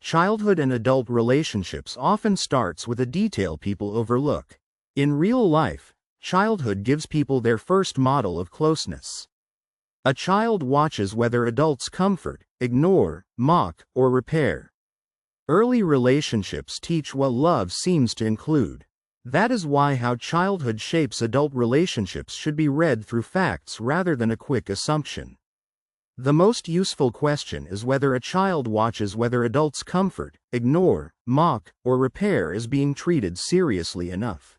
Childhood and adult relationships often starts with a detail people overlook. In real life, childhood gives people their first model of closeness. A child watches whether adults comfort, ignore, mock, or repair. Early relationships teach what love seems to include. That is why how childhood shapes adult relationships should be read through facts rather than a quick assumption. The most useful question is whether a child watches whether adults comfort, ignore, mock, or repair is being treated seriously enough.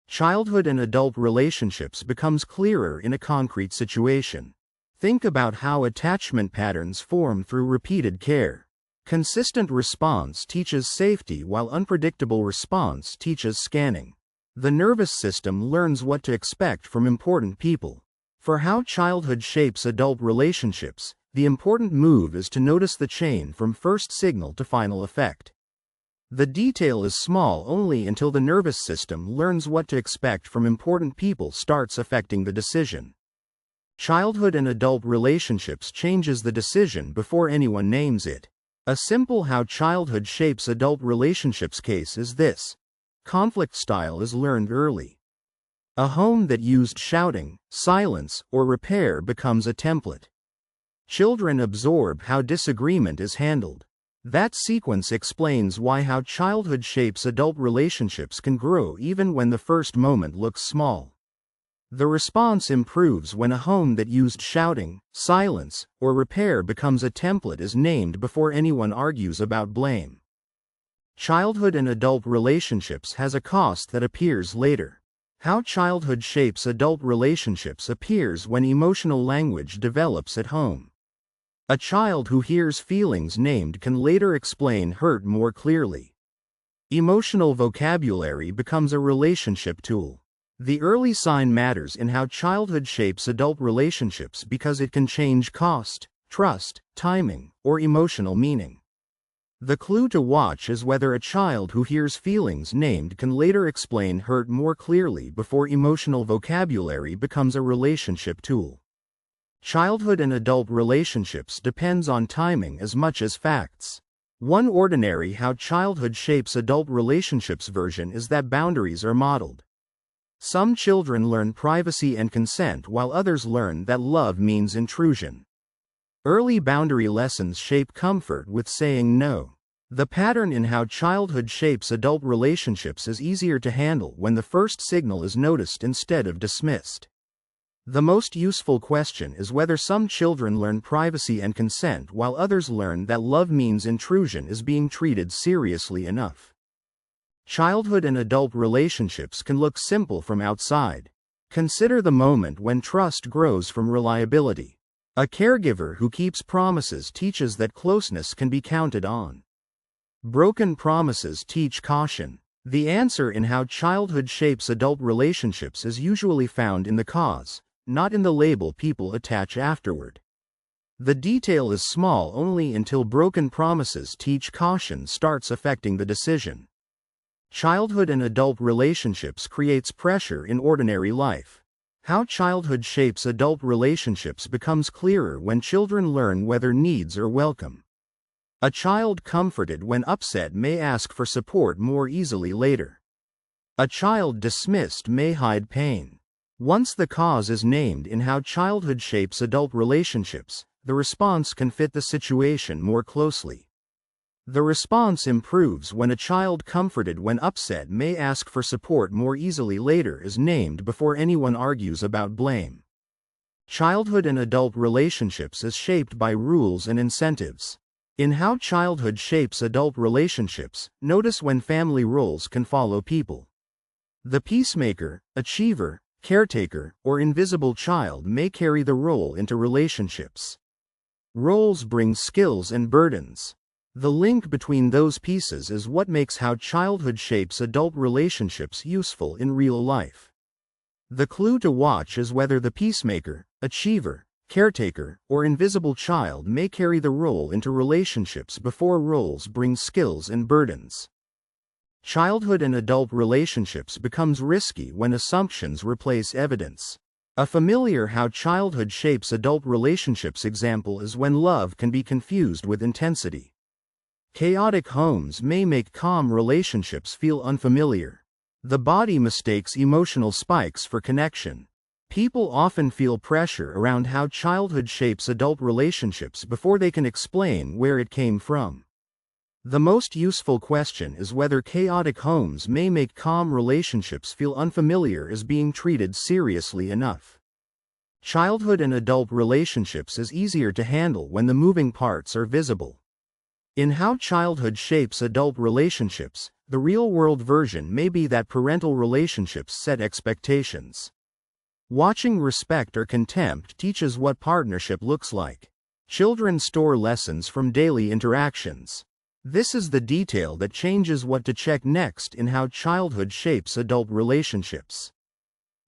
Childhood and adult relationships becomes clearer in a concrete situation. Think about how attachment patterns form through repeated care. Consistent response teaches safety while unpredictable response teaches scanning. The nervous system learns what to expect from important people. For how childhood shapes adult relationships, the important move is to notice the chain from first signal to final effect. The detail is small only until the nervous system learns what to expect from important people starts affecting the decision. Childhood and adult relationships changes the decision before anyone names it. A simple how childhood shapes adult relationships case is this. Conflict style is learned early. A home that used shouting, silence, or repair becomes a template. Children absorb how disagreement is handled. That sequence explains why how childhood shapes adult relationships can grow even when the first moment looks small. The response improves when a home that used shouting, silence, or repair becomes a template is named before anyone argues about blame. Childhood and adult relationships has a cost that appears later. How childhood shapes adult relationships appears when emotional language develops at home. A child who hears feelings named can later explain hurt more clearly. Emotional vocabulary becomes a relationship tool. The early sign matters in how childhood shapes adult relationships because it can change cost, trust, timing, or emotional meaning. The clue to watch is whether a child who hears feelings named can later explain hurt more clearly before emotional vocabulary becomes a relationship tool. Childhood and adult relationships depends on timing as much as facts. One ordinary how childhood shapes adult relationships version is that boundaries are modeled. Some children learn privacy and consent while others learn that love means intrusion. Early boundary lessons shape comfort with saying no. The pattern in how childhood shapes adult relationships is easier to handle when the first signal is noticed instead of dismissed. The most useful question is whether some children learn privacy and consent while others learn that love means intrusion is being treated seriously enough. Childhood and adult relationships can look simple from outside. Consider the moment when trust grows from reliability. A caregiver who keeps promises teaches that closeness can be counted on. Broken promises teach caution. The answer in how childhood shapes adult relationships is usually found in the cause, not in the label people attach afterward. The detail is small only until broken promises teach caution starts affecting the decision. Childhood and adult relationships creates pressure in ordinary life. How childhood shapes adult relationships becomes clearer when children learn whether needs are welcome. A child comforted when upset may ask for support more easily later. A child dismissed may hide pain. Once the cause is named in how childhood shapes adult relationships, the response can fit the situation more closely. The response improves when a child comforted when upset may ask for support more easily later is named before anyone argues about blame. Childhood and adult relationships is shaped by rules and incentives. In how childhood shapes adult relationships, notice when family roles can follow people. The peacemaker, achiever, caretaker, or invisible child may carry the role into relationships. Roles bring skills and burdens. The link between those pieces is what makes how childhood shapes adult relationships useful in real life. The clue to watch is whether the peacemaker, achiever, caretaker, or invisible child may carry the role into relationships before roles bring skills and burdens. Childhood and adult relationships becomes risky when assumptions replace evidence. A familiar how childhood shapes adult relationships example is when love can be confused with intensity. Chaotic homes may make calm relationships feel unfamiliar. The body mistakes emotional spikes for connection. People often feel pressure around how childhood shapes adult relationships before they can explain where it came from. The most useful question is whether chaotic homes may make calm relationships feel unfamiliar is being treated seriously enough. Childhood and adult relationships is easier to handle when the moving parts are visible. In how childhood shapes adult relationships, the real-world version may be that parental relationships set expectations. Watching respect or contempt teaches what partnership looks like. Children store lessons from daily interactions. This is the detail that changes what to check next in how childhood shapes adult relationships.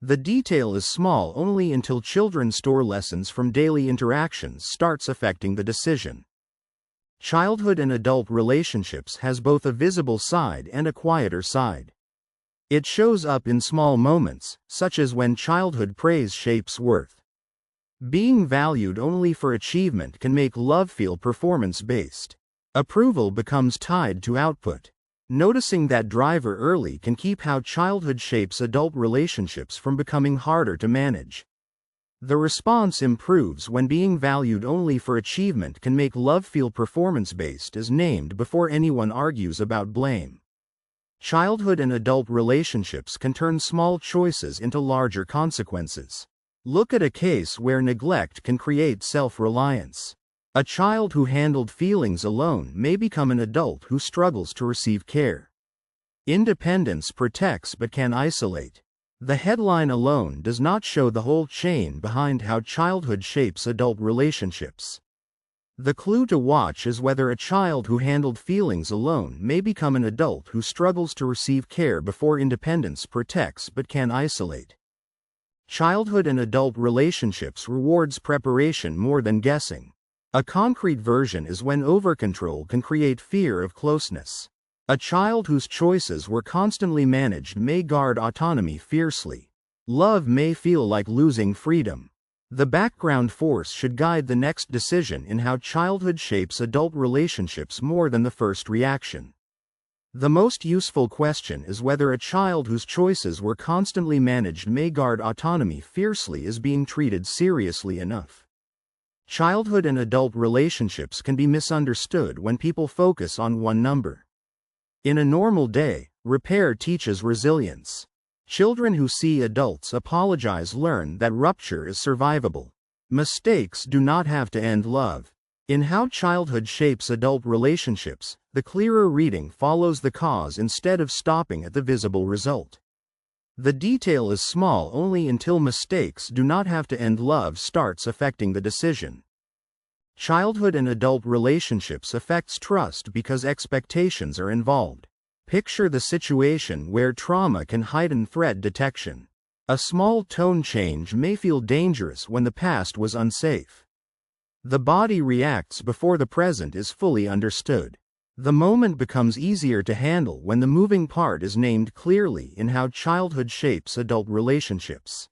The detail is small only until children store lessons from daily interactions starts affecting the decision. Childhood and adult relationships has both a visible side and a quieter side. It shows up in small moments, such as when childhood praise shapes worth. Being valued only for achievement can make love feel performance-based. Approval becomes tied to output. Noticing that driver early can keep how childhood shapes adult relationships from becoming harder to manage. The response improves when being valued only for achievement can make love feel performance-based is named before anyone argues about blame. Childhood and adult relationships can turn small choices into larger consequences. Look at a case where neglect can create self-reliance. A child who handled feelings alone may become an adult who struggles to receive care. Independence protects but can isolate. The headline alone does not show the whole chain behind how childhood shapes adult relationships. The clue to watch is whether a child who handled feelings alone may become an adult who struggles to receive care before independence protects but can isolate. Childhood and adult relationships rewards preparation more than guessing. A concrete version is when overcontrol can create fear of closeness. A child whose choices were constantly managed may guard autonomy fiercely. Love may feel like losing freedom. The background force should guide the next decision in how childhood shapes adult relationships more than the first reaction. The most useful question is whether a child whose choices were constantly managed may guard autonomy fiercely is being treated seriously enough. Childhood and adult relationships can be misunderstood when people focus on one number. In a normal day, repair teaches resilience. Children who see adults apologize learn that rupture is survivable. Mistakes do not have to end love. In how childhood shapes adult relationships, the clearer reading follows the cause instead of stopping at the visible result. The detail is small only until mistakes do not have to end love starts affecting the decision. Childhood and adult relationships affects trust because expectations are involved. Picture the situation where trauma can heighten threat detection. A small tone change may feel dangerous when the past was unsafe. The body reacts before the present is fully understood. The moment becomes easier to handle when the moving part is named clearly in how childhood shapes adult relationships.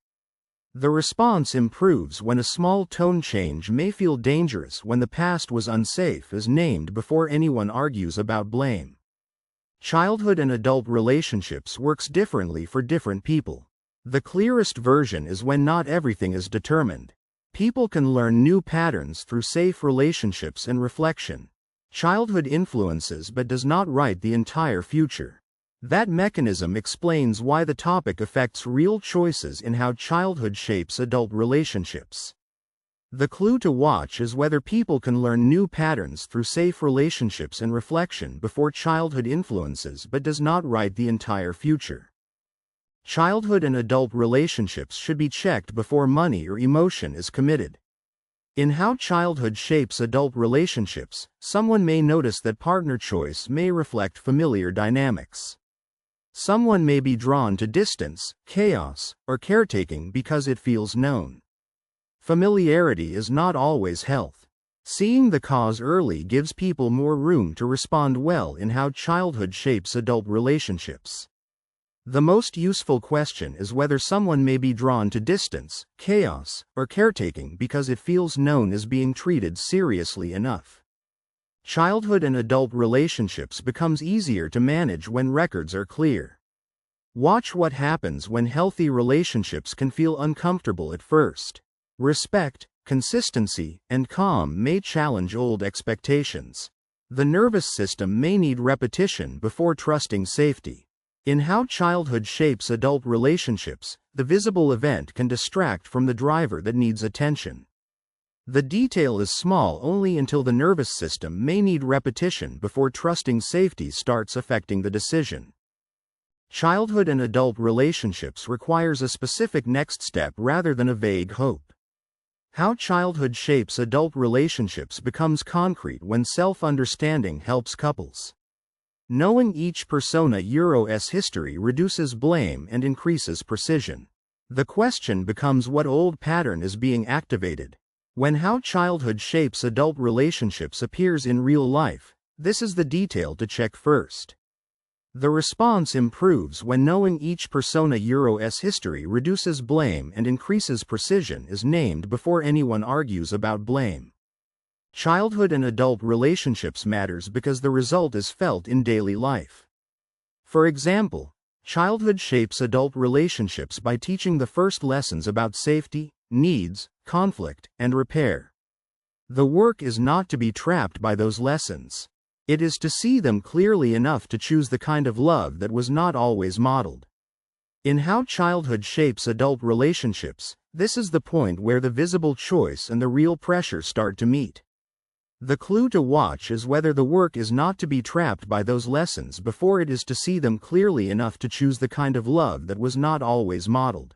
The response improves when a small tone change may feel dangerous when the past was unsafe is named before anyone argues about blame. Childhood and adult relationships works differently for different people. The clearest version is when not everything is determined. People can learn new patterns through safe relationships and reflection. Childhood influences but does not write the entire future. That mechanism explains why the topic affects real choices in how childhood shapes adult relationships. The clue to watch is whether people can learn new patterns through safe relationships and reflection before childhood influences but does not write the entire future. Childhood and adult relationships should be checked before money or emotion is committed. In how childhood shapes adult relationships, someone may notice that partner choice may reflect familiar dynamics. Someone may be drawn to distance, chaos, or caretaking because it feels known. Familiarity is not always health. Seeing the cause early gives people more room to respond well in how childhood shapes adult relationships. The most useful question is whether someone may be drawn to distance, chaos, or caretaking because it feels known as being treated seriously enough. Childhood and adult relationships becomes easier to manage when records are clear. Watch what happens when healthy relationships can feel uncomfortable at first. Respect, consistency, and calm may challenge old expectations. The nervous system may need repetition before trusting safety. In how childhood shapes adult relationships, the visible event can distract from the driver that needs attention. The detail is small only until the nervous system may need repetition before trusting safety starts affecting the decision. Childhood and adult relationships requires a specific next step rather than a vague hope. How childhood shapes adult relationships becomes concrete when self-understanding helps couples. Knowing each persona's history reduces blame and increases precision. The question becomes what old pattern is being activated. When how childhood shapes adult relationships appears in real life, this is the detail to check first. The response improves when knowing each persona's history reduces blame and increases precision is named before anyone argues about blame. Childhood and adult relationships matters because the result is felt in daily life. For example, childhood shapes adult relationships by teaching the first lessons about safety, needs, conflict, and repair. The work is not to be trapped by those lessons. It is to see them clearly enough to choose the kind of love that was not always modeled. In how childhood shapes adult relationships, this is the point where the visible choice and the real pressure start to meet. The clue to watch is whether the work is not to be trapped by those lessons before it is to see them clearly enough to choose the kind of love that was not always modeled.